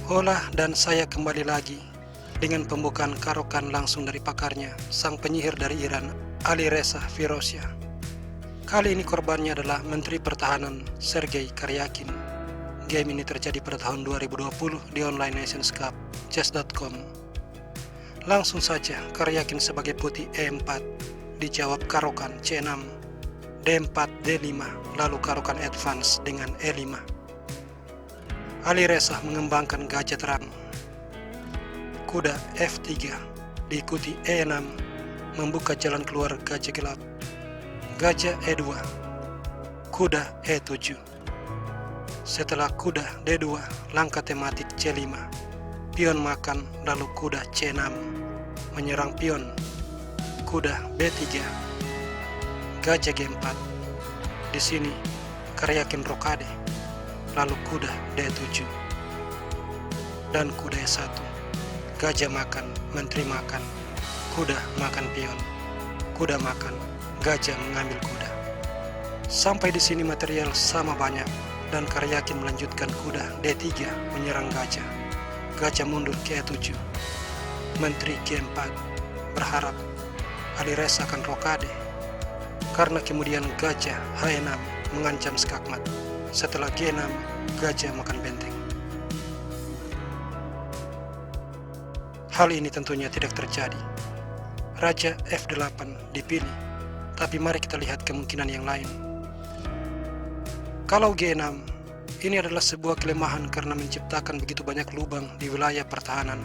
Hola, dan saya kembali lagi dengan pembukaan karokan langsung dari pakarnya, sang penyihir dari Iran, Ali Reza Firouzja. Kali ini korbannya adalah Menteri Pertahanan Sergei Karyakin. Game ini terjadi pada tahun 2020 di Online Nations Cup, chess.com. Langsung saja, Karyakin sebagai putih E4, dijawab karokan C6, D4, D5, lalu karokan advance dengan E5. Ali Reza mengembangkan gajah terang. Kuda F3 diikuti E6 membuka jalan keluar gajah gelap. Gajah E2, kuda E7. Setelah kuda D2, langkah tematik C5. Pion makan, lalu kuda C6 menyerang pion. Kuda B3, gajah G4. Di sini Karyakin rokade, lalu kuda D7 dan kuda E1. Gajah makan, menteri makan, kuda makan pion, kuda makan, gajah mengambil kuda. Sampai di sini material sama banyak dan Karyakin melanjutkan kuda D3 menyerang gajah. Gajah mundur ke E7, menteri G4, berharap Ali Reza akan rokade karena kemudian gajah H6 mengancam skakmat. Setelah G6, gajah makan benteng. Hal ini tentunya tidak terjadi. Raja F8 dipilih, tapi mari kita lihat kemungkinan yang lain. Kalau G6, ini adalah sebuah kelemahan karena menciptakan begitu banyak lubang di wilayah pertahanan.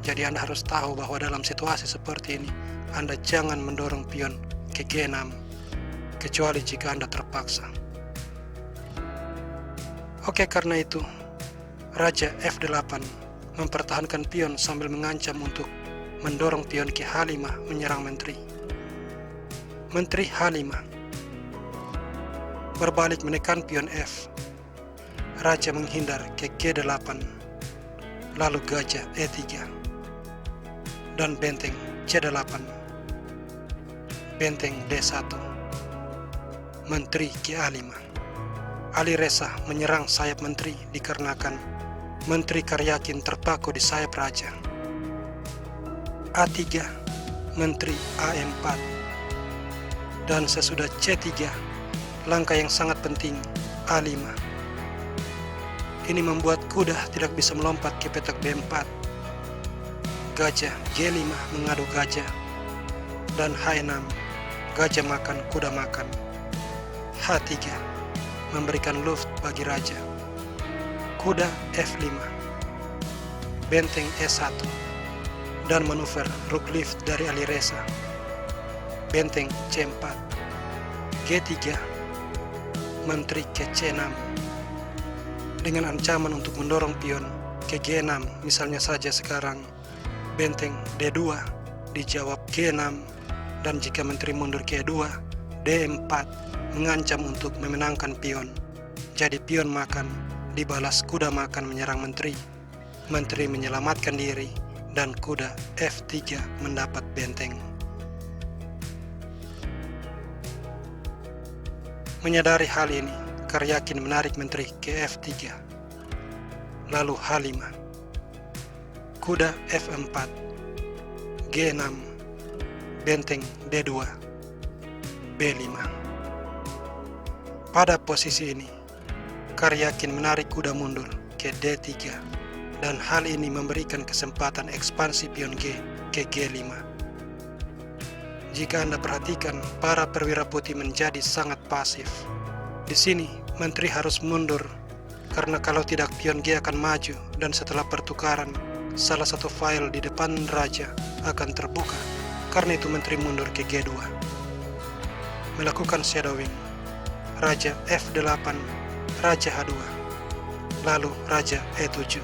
Jadi Anda harus tahu bahwa dalam situasi seperti ini, Anda jangan mendorong pion ke G6, kecuali jika Anda terpaksa. Oke, karena itu, Raja F8 mempertahankan pion sambil mengancam untuk mendorong pion ke H5 menyerang menteri. Menteri H5 berbalik menekan pion F. Raja menghindar ke G8, lalu gajah E3 dan benteng C8. Benteng D1, menteri ke A5. Ali Reza menyerang sayap menteri dikarenakan menteri Karyakin terpaku di sayap raja. A3, menteri A4. Dan sesudah C3, langkah yang sangat penting A5. Ini membuat kuda tidak bisa melompat ke petak B4. Gajah G5 mengadu gajah. Dan H6, gajah makan, kuda makan. H3, memberikan luft bagi raja. Kuda F5, benteng E1, dan manuver rook lift dari Ali Reza. Benteng C4, G3, menteri ke C6, dengan ancaman untuk mendorong pion ke G6. Misalnya saja sekarang benteng D2 dijawab G6, dan jika menteri mundur ke E2, D4 mengancam untuk memenangkan pion. Jadi pion makan dibalas kuda makan menyerang menteri. Menteri menyelamatkan diri dan kuda F3 mendapat benteng. Menyadari hal ini, Karyakin menarik menteri ke F3, lalu H5, kuda F4, G6, benteng D2, B5. Pada posisi ini, Karyakin menarik kuda mundur ke D3, dan hal ini memberikan kesempatan ekspansi pion G ke G5. Jika Anda perhatikan, para perwira putih menjadi sangat pasif. Di sini, menteri harus mundur, karena kalau tidak pion G akan maju, dan setelah pertukaran, salah satu file di depan raja akan terbuka. Karena itu menteri mundur ke G2. Melakukan shadowing. Raja F8, Raja H2, lalu Raja E7,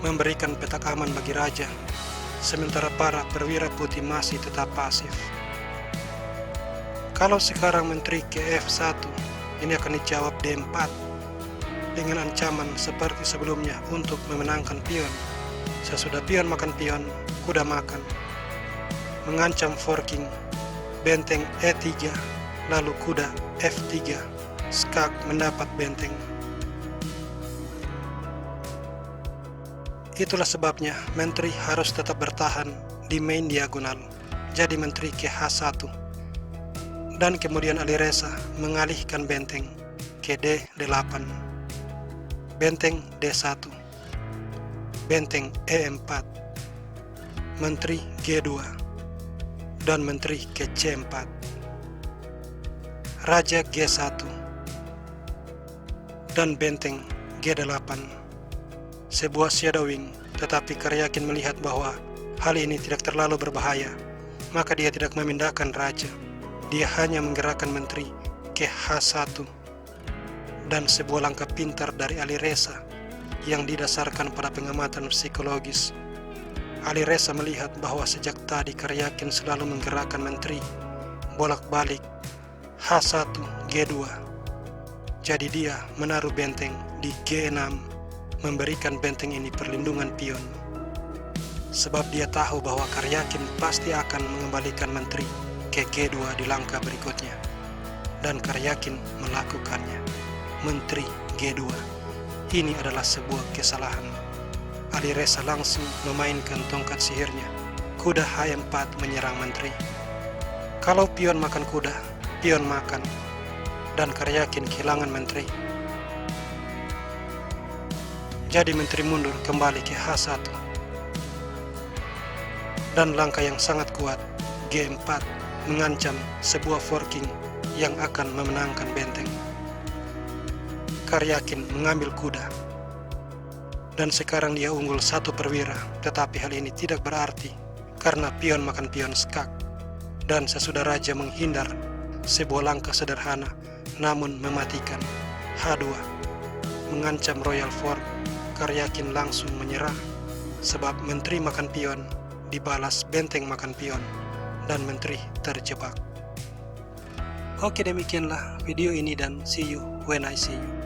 memberikan petak aman bagi raja, sementara para perwira putih masih tetap pasif. Kalau sekarang menteri ke F1, ini akan dijawab D4, dengan ancaman seperti sebelumnya untuk memenangkan pion. Sesudah pion makan pion, kuda makan, mengancam forking, benteng E3, lalu kuda F3, skak mendapat benteng. Itulah sebabnya menteri harus tetap bertahan di main diagonal, jadi menteri ke H1. Dan kemudian Alireza mengalihkan benteng ke D8, benteng D1, benteng E4, menteri G2, dan menteri ke C4, raja G1, dan benteng G8. Sebuah shadowing, tetapi Karyakin melihat bahwa hal ini tidak terlalu berbahaya, maka dia tidak memindahkan raja. Dia hanya menggerakkan menteri ke H1, dan sebuah langkah pintar dari Alireza yang didasarkan pada pengamatan psikologis. Alireza melihat bahwa sejak tadi Karyakin selalu menggerakkan menteri bolak-balik H1 G2. Jadi dia menaruh benteng di G6, memberikan benteng ini perlindungan pion. Sebab dia tahu bahwa Karyakin pasti akan mengembalikan menteri ke G2 di langkah berikutnya. Dan Karyakin melakukannya. Menteri G2. Ini adalah sebuah kesalahan. Alireza langsung memainkan tongkat sihirnya. Kuda H4 menyerang menteri. Kalau pion makan kuda, pion makan. Dan Karyakin kehilangan menteri. Jadi menteri mundur kembali ke H1. Dan langkah yang sangat kuat, G4, mengancam sebuah forking yang akan memenangkan benteng. Karyakin mengambil kuda. Dan sekarang dia unggul 1 perwira, tetapi hal ini tidak berarti karena pion makan pion skak. Dan sesudah raja menghindar, sebuah langkah sederhana namun mematikan, H2, mengancam royal fork. Karyakin langsung menyerah, sebab menteri makan pion dibalas benteng makan pion, dan menteri terjebak. Oke, demikianlah video ini dan see you when I see you.